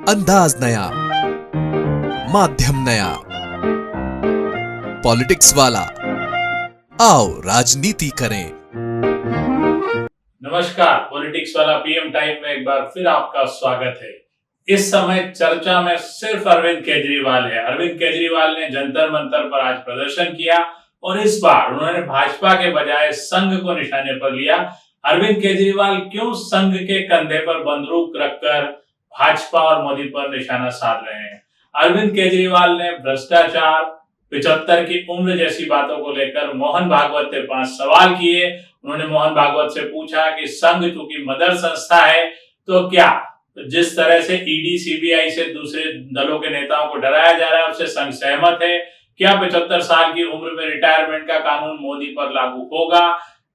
अंदाज नया, माध्यम नया, पॉलिटिक्स वाला, आओ राजनीति करें। नमस्कार, पॉलिटिक्स वाला पीएम टाइम में एक बार फिर आपका स्वागत है। इस समय चर्चा में सिर्फ अरविंद केजरीवाल है। अरविंद केजरीवाल ने जंतर मंतर पर आज प्रदर्शन किया और इस बार उन्होंने भाजपा के बजाय संघ को निशाने पर लिया। अरविंद केजरीवाल क्यों संघ के कंधे पर बंदूक रखकर भाजपा और मोदी पर निशाना साध रहे हैं? अरविंद केजरीवाल ने भ्रष्टाचार, 75 की उम्र जैसी बातों को लेकर मोहन भागवत से 5 सवाल किए। उन्होंने मोहन भागवत से पूछा कि संघ चूंकि मदर संस्था है तो क्या जिस तरह से ईडी, सीबीआई से दूसरे दलों के नेताओं को डराया जा रहा है उससे संघ सहमत है? क्या 75 साल की उम्र में रिटायरमेंट का कानून मोदी पर लागू होगा?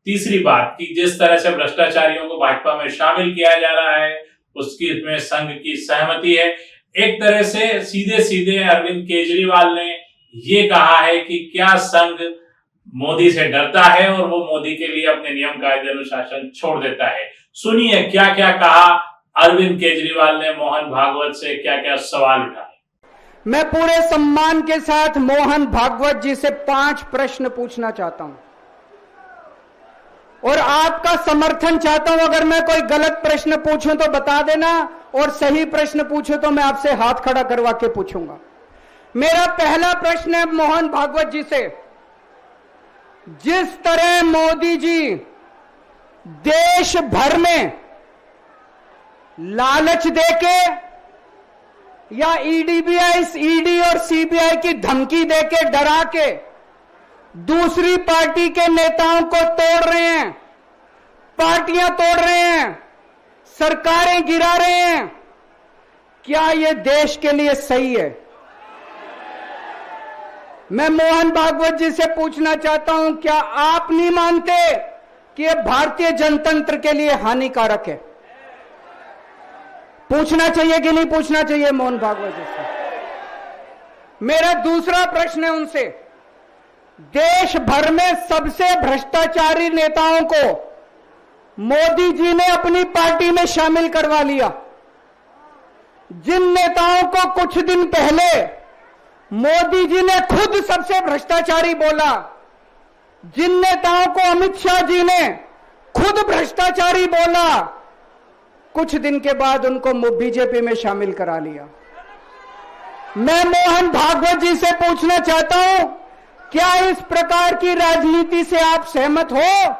तीसरी बात कि जिस तरह से भ्रष्टाचारियों को भाजपा में शामिल किया जा रहा है उसकी में संघ की सहमति है। एक तरह से सीधे सीधे अरविंद केजरीवाल ने ये कहा है कि क्या संघ मोदी से डरता है और वो मोदी के लिए अपने नियम कायदे अनुशासन छोड़ देता है। सुनिए क्या क्या कहा अरविंद केजरीवाल ने मोहन भागवत से, क्या क्या सवाल उठाए। मैं पूरे सम्मान के साथ मोहन भागवत जी से 5 प्रश्न पूछना चाहता हूं और आपका समर्थन चाहता हूं। अगर मैं कोई गलत प्रश्न पूछूं तो बता देना और सही प्रश्न पूछूं तो मैं आपसे हाथ खड़ा करवा के पूछूंगा। मेरा पहला प्रश्न है मोहन भागवत जी से, जिस तरह मोदी जी देश भर में लालच देके या ईडी और सीबीआई की धमकी देके, डरा के दूसरी पार्टी के नेताओं को तोड़ रहे हैं, पार्टियां तोड़ रहे हैं, सरकारें गिरा रहे हैं, क्या यह देश के लिए सही है? मैं मोहन भागवत जी से पूछना चाहता हूं, क्या आप नहीं मानते कि यह भारतीय जनतंत्र के लिए हानिकारक है? पूछना चाहिए कि नहीं पूछना चाहिए मोहन भागवत जी से? मेरा दूसरा प्रश्न है उनसे, देश भर में सबसे भ्रष्टाचारी नेताओं को मोदी जी ने अपनी पार्टी में शामिल करवा लिया। जिन नेताओं को कुछ दिन पहले मोदी जी ने खुद सबसे भ्रष्टाचारी बोला, जिन नेताओं को अमित शाह जी ने खुद भ्रष्टाचारी बोला, कुछ दिन के बाद उनको बीजेपी में शामिल करा लिया। मैं मोहन भागवत जी से पूछना चाहता हूं, क्या इस प्रकार की राजनीति से आप सहमत हो?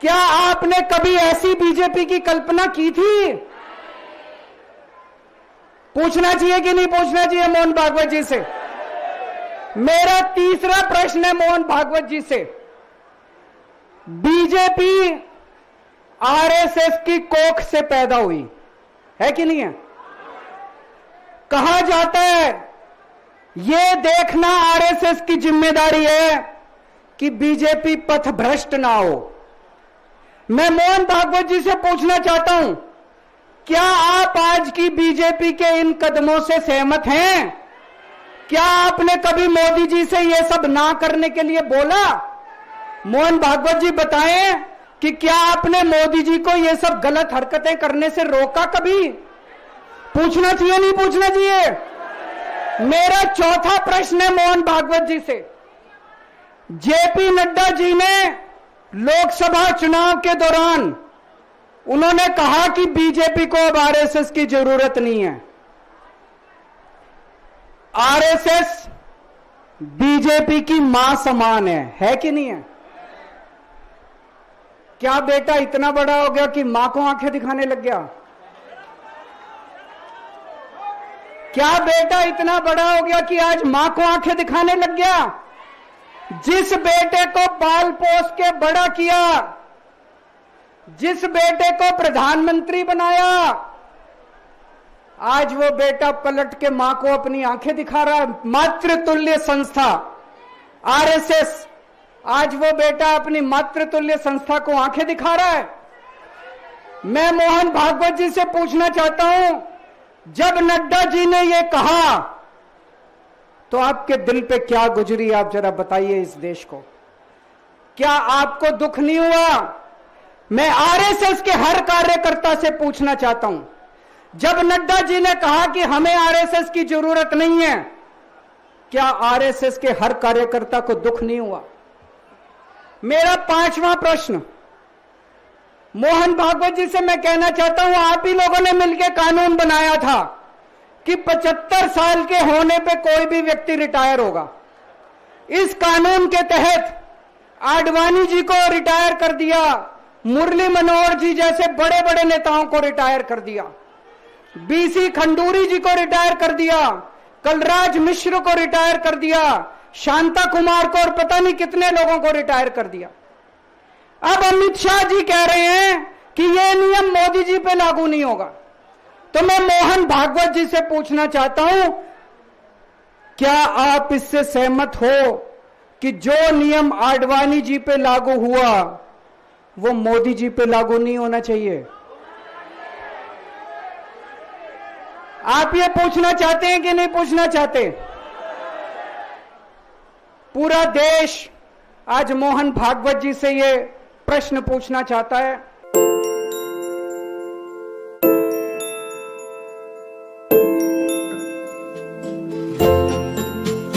क्या आपने कभी ऐसी बीजेपी की कल्पना की थी? पूछना चाहिए कि नहीं पूछना चाहिए मोहन भागवत जी से? मेरा तीसरा प्रश्न है मोहन भागवत जी से, बीजेपी आरएसएस की कोख से पैदा हुई है कि नहीं है? कहा जाता है यह देखना आरएसएस की जिम्मेदारी है कि बीजेपी पथभ्रष्ट ना हो। मैं मोहन भागवत जी से पूछना चाहता हूं, क्या आप आज की बीजेपी के इन कदमों से सहमत हैं? क्या आपने कभी मोदी जी से यह सब ना करने के लिए बोला? मोहन भागवत जी बताएं कि क्या आपने मोदी जी को यह सब गलत हरकतें करने से रोका कभी? पूछना चाहिए नहीं पूछना चाहिए? मेरा चौथा प्रश्न है मोहन भागवत जी से, जेपी नड्डा जी ने लोकसभा चुनाव के दौरान उन्होंने कहा कि बीजेपी को अब आरएसएस की जरूरत नहीं है। आरएसएस बीजेपी की मां समान है कि नहीं है? क्या बेटा इतना बड़ा हो गया कि मां को आंखें दिखाने लग गया? क्या बेटा इतना बड़ा हो गया कि आज मां को आंखें दिखाने लग गया? जिस बेटे को पाल पोस के बड़ा किया, जिस बेटे को प्रधानमंत्री बनाया, आज वो बेटा पलट के मां को अपनी आंखें दिखा रहा है। मातृतुल्य संस्था आरएसएस, आज वो बेटा अपनी मातृतुल्य संस्था को आंखें दिखा रहा है। मैं मोहन भागवत जी से पूछना चाहता हूं, जब नड्डा जी ने ये कहा तो आपके दिल पे क्या गुजरी, आप जरा बताइए इस देश को। क्या आपको दुख नहीं हुआ? मैं आरएसएस के हर कार्यकर्ता से पूछना चाहता हूं, जब नड्डा जी ने कहा कि हमें आरएसएस की जरूरत नहीं है, क्या आरएसएस के हर कार्यकर्ता को दुख नहीं हुआ? मेरा 5वां प्रश्न मोहन भागवत जी से मैं कहना चाहता हूं, आप ही लोगों ने मिलकर कानून बनाया था कि 75 साल के होने पे कोई भी व्यक्ति रिटायर होगा। इस कानून के तहत आडवाणी जी को रिटायर कर दिया, मुरली मनोहर जी जैसे बड़े बड़े नेताओं को रिटायर कर दिया, बीसी खंडूरी जी को रिटायर कर दिया, कलराज मिश्र को रिटायर कर दिया, शांता कुमार को और पता नहीं कितने लोगों को रिटायर कर दिया। अब अमित शाह जी कह रहे हैं कि यह नियम मोदी जी पे लागू नहीं होगा। तो मैं मोहन भागवत जी से पूछना चाहता हूं, क्या आप इससे सहमत हो कि जो नियम आडवाणी जी पे लागू हुआ वो मोदी जी पे लागू नहीं होना चाहिए? आप ये पूछना चाहते हैं कि नहीं पूछना चाहते? पूरा देश आज मोहन भागवत जी से ये प्रश्न पूछना चाहता है।